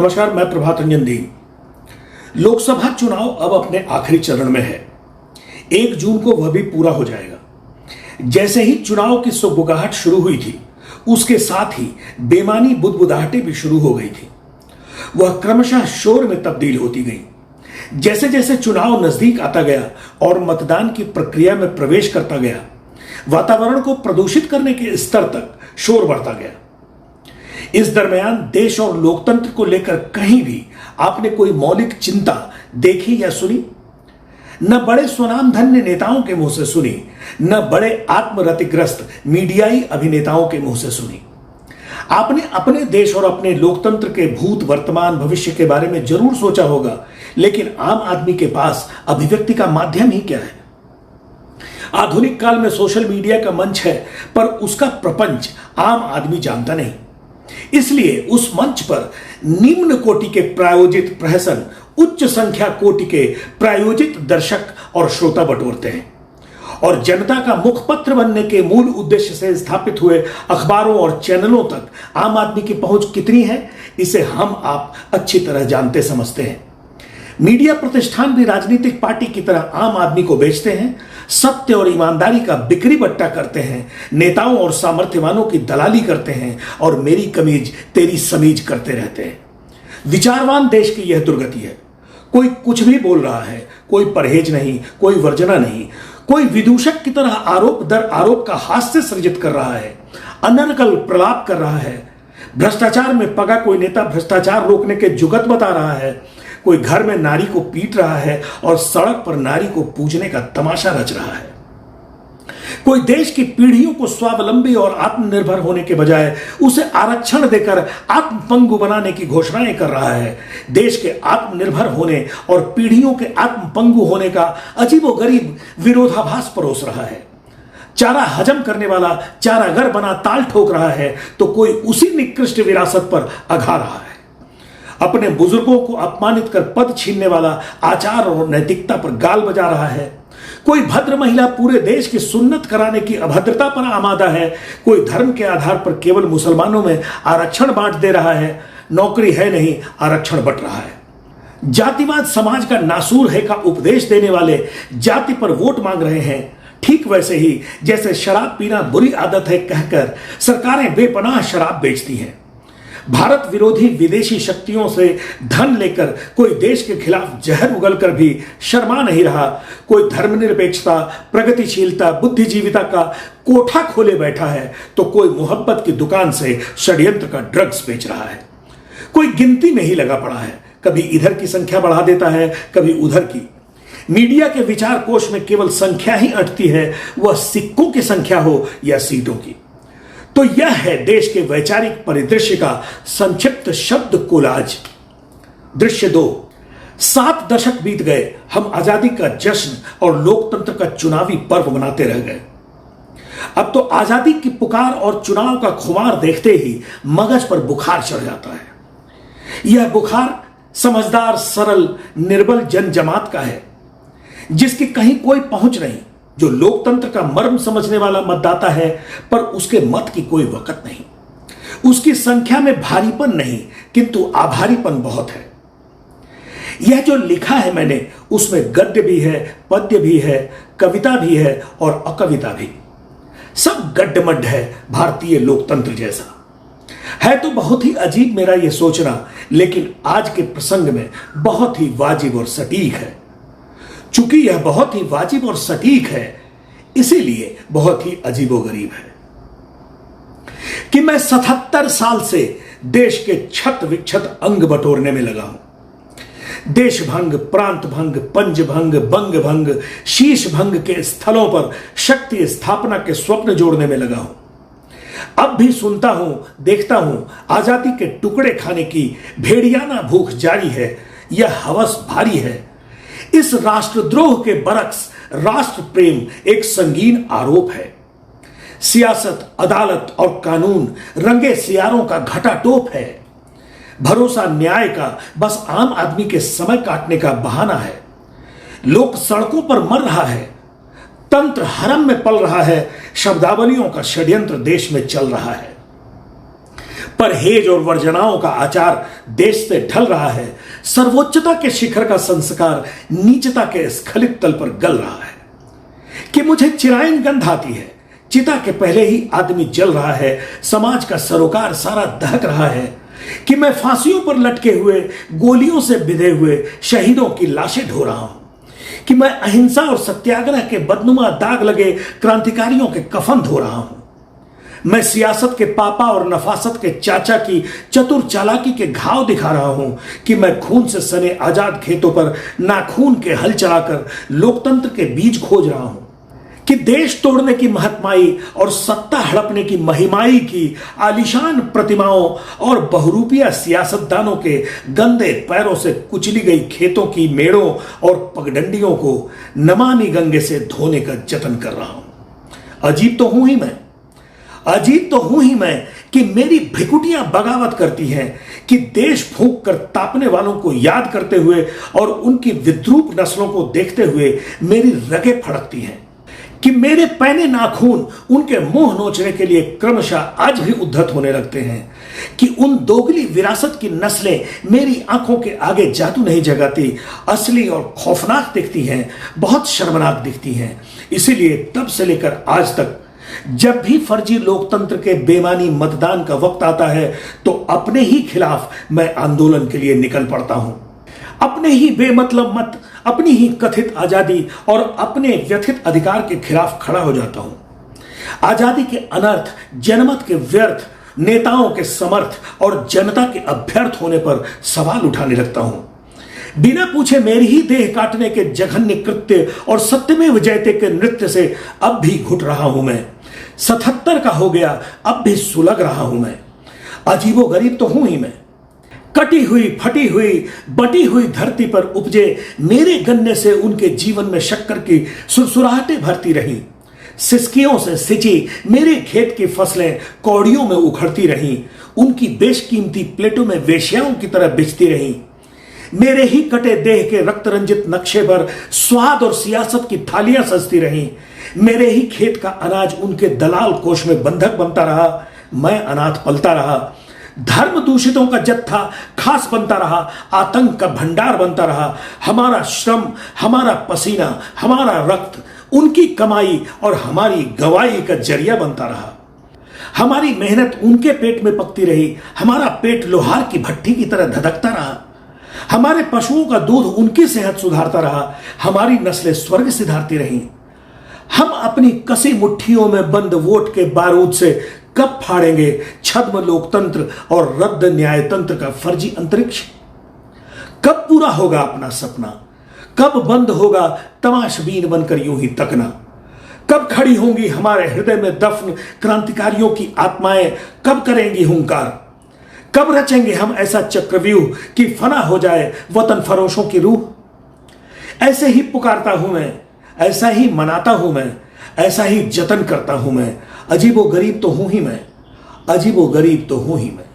नमस्कार, मैं प्रभात रंजन दी। लोकसभा चुनाव अब अपने आखिरी चरण में है। 1 जून को वह भी पूरा हो जाएगा। जैसे ही चुनाव की सुगबुगाहट शुरू हुई थी, उसके साथ ही बेमानी बुदबुदाहटें भी शुरू हो गई थी। वह क्रमशः शोर में तब्दील होती गई। जैसे जैसे चुनाव नजदीक आता गया और मतदान की प्रक्रिया में प्रवेश करता गया, वातावरण को प्रदूषित करने के स्तर तक शोर बढ़ता गया। इस दरमियान देश और लोकतंत्र को लेकर कहीं भी आपने कोई मौलिक चिंता देखी या सुनी? न बड़े स्वनामधन्य नेताओं के मुंह से सुनी, न बड़े आत्मरतिग्रस्त मीडियाई अभिनेताओं के मुंह से सुनी। आपने अपने देश और अपने लोकतंत्र के भूत, वर्तमान, भविष्य के बारे में जरूर सोचा होगा, लेकिन आम आदमी के पास अभिव्यक्ति का माध्यम ही क्या है? आधुनिक काल में सोशल मीडिया का मंच है, पर उसका प्रपंच आम आदमी जानता नहीं। इसलिए उस मंच पर निम्न कोटि के प्रायोजित प्रहसन उच्च संख्या कोटि के प्रायोजित दर्शक और श्रोता बटोरते हैं। और जनता का मुखपत्र बनने के मूल उद्देश्य से स्थापित हुए अखबारों और चैनलों तक आम आदमी की पहुंच कितनी है, इसे हम आप अच्छी तरह जानते समझते हैं। मीडिया प्रतिष्ठान भी राजनीतिक पार्टी की तरह आम आदमी को बेचते हैं, सत्य और ईमानदारी का बिक्री बट्टा करते हैं, नेताओं और सामर्थ्यवानों की दलाली करते हैं और मेरी कमीज तेरी समीज करते रहते हैं। विचारवान देश की यह दुर्गति है। कोई कुछ भी बोल रहा है, कोई परहेज नहीं, कोई वर्जना नहीं, कोई विदूषक की तरह आरोप दर आरोप का हास्य सृजित कर रहा है, अनर्गल प्रलाप कर रहा है। भ्रष्टाचार में पगा कोई नेता भ्रष्टाचार रोकने के जुगत बता रहा है, कोई घर में नारी को पीट रहा है और सड़क पर नारी को पूजने का तमाशा रच रहा है। कोई देश की पीढ़ियों को स्वावलंबी और आत्मनिर्भर होने के बजाय उसे आरक्षण देकर आत्मपंगु बनाने की घोषणाएं कर रहा है। देश के आत्मनिर्भर होने और पीढ़ियों के आत्मपंगु होने का अजीबोगरीब विरोधाभास परोस रहा है। चारा हजम करने वाला चारागर बना ताल ठोक रहा है, तो कोई उसी निकृष्ट विरासत पर अघा रहा है। अपने बुजुर्गों को अपमानित कर पद छीनने वाला आचार और नैतिकता पर गाल बजा रहा है। कोई भद्र महिला पूरे देश की सुन्नत कराने की अभद्रता पर आमादा है। कोई धर्म के आधार पर केवल मुसलमानों में आरक्षण बांट दे रहा है। नौकरी है नहीं, आरक्षण बंट रहा है। जातिवाद समाज का नासूर है का उपदेश देने वाले जाति पर वोट मांग रहे हैं। ठीक वैसे ही जैसे शराब पीना बुरी आदत है कहकर सरकारें बेपनाह शराब बेचती हैं। भारत विरोधी विदेशी शक्तियों से धन लेकर कोई देश के खिलाफ जहर उगलकर भी शर्मा नहीं रहा। कोई धर्मनिरपेक्षता, प्रगतिशीलता, बुद्धिजीविता का कोठा खोले बैठा है, तो कोई मोहब्बत की दुकान से षड्यंत्र का ड्रग्स बेच रहा है। कोई गिनती में ही लगा पड़ा है, कभी इधर की संख्या बढ़ा देता है, कभी उधर की। मीडिया के विचार कोश में केवल संख्या ही अटती है, वह सिक्कों की संख्या हो या सीटों की। तो यह है देश के वैचारिक परिदृश्य का संक्षिप्त शब्द कोलाज। दृश्य 2। 7 दशक बीत गए, हम आजादी का जश्न और लोकतंत्र का चुनावी पर्व मनाते रह गए। अब तो आजादी की पुकार और चुनाव का खुमार देखते ही मगज पर बुखार चढ़ जाता है। यह बुखार समझदार, सरल, निर्बल जन जमात का है, जिसकी कहीं कोई पहुंच नहीं, जो लोकतंत्र का मर्म समझने वाला मतदाता है, पर उसके मत की कोई वक़्त नहीं। उसकी संख्या में भारीपन नहीं, किंतु आभारीपन बहुत है। यह जो लिखा है मैंने, उसमें गद्य भी है, पद्य भी है, कविता भी है और अकविता भी। सब गड्ढमड्ढ है भारतीय लोकतंत्र जैसा। है तो बहुत ही अजीब मेरा यह सोचना, लेकिन आज के प्रसंग में बहुत ही वाजिब और सटीक है। चूंकि यह बहुत ही वाजिब और सटीक है, इसीलिए बहुत ही अजीबोगरीब है कि मैं 77 साल से देश के छत विक्षत अंग बटोरने में लगा हूं। देश भंग, प्रांत भंग, पंज भंग, बंग भंग, शीश भंग के स्थलों पर शक्ति स्थापना के स्वप्न जोड़ने में लगा हूं। अब भी सुनता हूं, देखता हूं, आजादी के टुकड़े खाने की भेड़ियाना भूख जारी है। यह हवस भारी है। इस राष्ट्रद्रोह के बरक्स राष्ट्र प्रेम एक संगीन आरोप है। सियासत, अदालत और कानून रंगे सियारों का घटाटोप है। भरोसा न्याय का बस आम आदमी के समय काटने का बहाना है। लोक सड़कों पर मर रहा है, तंत्र हरम में पल रहा है, शब्दावलियों का षड्यंत्र देश में चल रहा है। परहेज और वर्जनाओं का आचार देश से ढल रहा है। सर्वोच्चता के शिखर का संस्कार नीचता के स्खलित तल पर गल रहा है। कि मुझे चिरायन गंध आती है, चिता के पहले ही आदमी जल रहा है, समाज का सरोकार सारा दहक रहा है। कि मैं फांसियों पर लटके हुए, गोलियों से बिधे हुए शहीदों की लाशें ढो रहा हूं। कि मैं अहिंसा और सत्याग्रह के बदनुमा दाग लगे क्रांतिकारियों के कफन धो रहा हूं। मैं सियासत के पापा और नफासत के चाचा की चतुर चालाकी के घाव दिखा रहा हूं। कि मैं खून से सने आजाद खेतों पर नाखून के हल चलाकर लोकतंत्र के बीज खोज रहा हूं। कि देश तोड़ने की महत्माई और सत्ता हड़पने की महिमाई की आलीशान प्रतिमाओं और बहुरूपिया सियासतदानों के गंदे पैरों से कुचली गई खेतों की मेड़ों और पगडंडियों को नमामि गंगे से धोने का जतन कर रहा हूं। अजीब तो हूं ही मैं कि मेरी भ्रिकुटियां बगावत करती हैं। कि देश फूंक कर तापने वालों को याद करते हुए और उनकी विद्रूप नस्लों को देखते हुए मेरी रगें फड़कती हैं। कि मेरे पैने नाखून उनके मुंह नोचने के लिए क्रमशः आज भी उद्धत होने लगते हैं। कि उन दोगली विरासत की नस्लें मेरी आंखों के आगे जादू नहीं जगाती, असली और खौफनाक दिखती हैं, बहुत शर्मनाक दिखती हैं। इसीलिए तब से लेकर आज तक जब भी फर्जी लोकतंत्र के बेमानी मतदान का वक्त आता है तो अपने ही खिलाफ मैं आंदोलन के लिए निकल पड़ता हूं। अपने ही बेमतलब मत, अपनी ही कथित आजादी और अपने व्यथित अधिकार के खिलाफ खड़ा हो जाता हूं। आजादी के अनर्थ, जनमत के व्यर्थ, नेताओं के समर्थ और जनता के अभ्यर्थ होने पर सवाल उठाने लगता हूं। बिना पूछे मेरी ही देह काटने के जघन्य कृत्य और सत्यमेव जयते के नृत्य से अब भी घुट रहा हूं मैं। 77 का हो गया, अब भी सुलग रहा हूं मैं। अजीबो गरीब तो हूं ही मैं। कटी हुई, फटी हुई, बटी हुई धरती पर उपजे मेरे गन्ने से उनके जीवन में शक्कर की सुरसुराहटें भरती रहीं। सिसकियों से सिंची मेरे खेत की फसलें कौड़ियों में उखड़ती रहीं। उनकी बेशकीमती प्लेटों में वेश्याओं की तरह बिछती रहीं। मेरे ही कटे देह के रक्त रंजित नक्शे पर स्वाद और सियासत की थालियां सजती रहीं। मेरे ही खेत का अनाज उनके दलाल कोष में बंधक बनता रहा। मैं अनाथ पलता रहा। धर्म दूषितों का जत्था खास बनता रहा, आतंक का भंडार बनता रहा। हमारा श्रम, हमारा पसीना, हमारा रक्त उनकी कमाई और हमारी गवाही का जरिया बनता रहा। हमारी मेहनत उनके पेट में पकती रही। हमारा पेट लोहार की भट्टी की तरह धधकता रहा। हमारे पशुओं का दूध उनकी सेहत सुधारता रहा। हमारी नस्लें स्वर्ग सिधारती रहीं। हम अपनी कसी मुट्ठियों में बंद वोट के बारूद से कब फाड़ेंगे छद्म लोकतंत्र और रद्द न्यायतंत्र का फर्जी अंतरिक्ष? कब पूरा होगा अपना सपना? कब बंद होगा तमाशबीन बनकर यूं ही तकना? कब खड़ी होंगी हमारे हृदय में दफन क्रांतिकारियों की आत्माएं? कब करेंगी हुंकार? कब रचेंगे हम ऐसा चक्रव्यूह कि फना हो जाए वतन फरोशों की रूह? ऐसे ही पुकारता हूं मैं, ऐसा ही मनाता हूं मैं, ऐसा ही जतन करता हूं मैं। अजीबो गरीब तो हूं ही मैं, अजीबो गरीब तो हूं ही मैं।